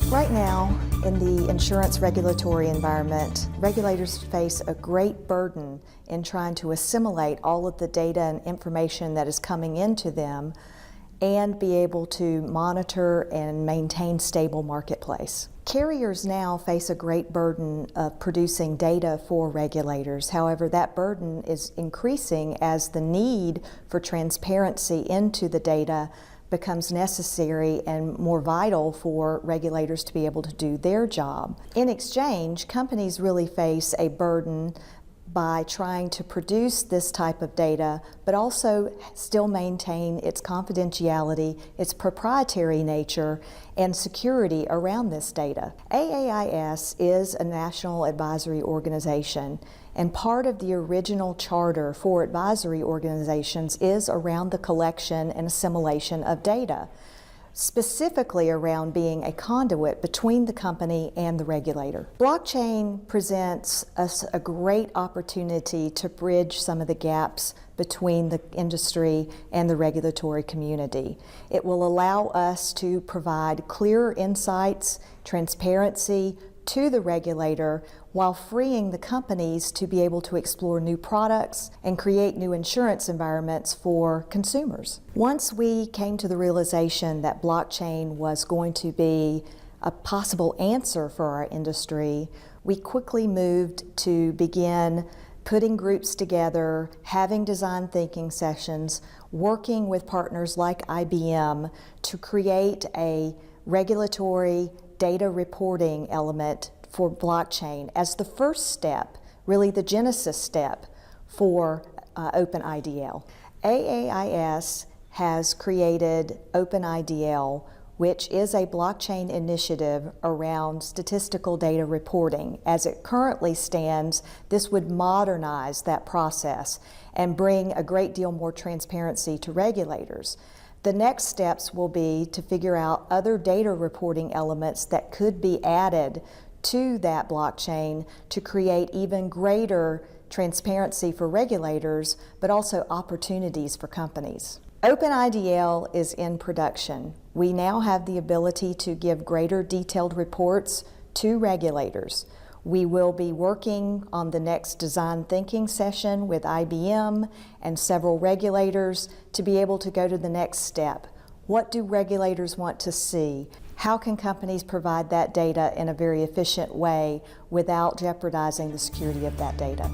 Right now, in the insurance regulatory environment, regulators face a great burden in trying to assimilate all of the data and information that is coming into them and be able to monitor and maintain stable marketplace. Carriers now face a great burden of producing data for regulators. However, that burden is increasing as the need for transparency into the data becomes necessary and more vital for regulators to be able to do their job. In exchange, companies really face a burden by trying to produce this type of data, but also still maintain its confidentiality, its proprietary nature, and security around this data. AAIS is a national advisory organization, and part of the original charter for advisory organizations is around the collection and assimilation of data, specifically around being a conduit between the company and the regulator. Blockchain presents us a great opportunity to bridge some of the gaps between the industry and the regulatory community. It will allow us to provide clearer insights, transparency to the regulator, while freeing the companies to be able to explore new products and create new insurance environments for consumers. Once we came to the realization that blockchain was going to be a possible answer for our industry, we quickly moved to begin putting groups together, having design thinking sessions, working with partners like IBM to create a regulatory data reporting element for blockchain as the first step, really the genesis step for openIDL. AAIS has created openIDL, which is a blockchain initiative around statistical data reporting. As it currently stands, this would modernize that process and bring a great deal more transparency to regulators. The next steps will be to figure out other data reporting elements that could be added to that blockchain to create even greater transparency for regulators, but also opportunities for companies. openIDL is in production. We now have the ability to give greater detailed reports to regulators. We will be working on the next design thinking session with IBM and several regulators to be able to go to the next step. What do regulators want to see? How can companies provide that data in a very efficient way without jeopardizing the security of that data?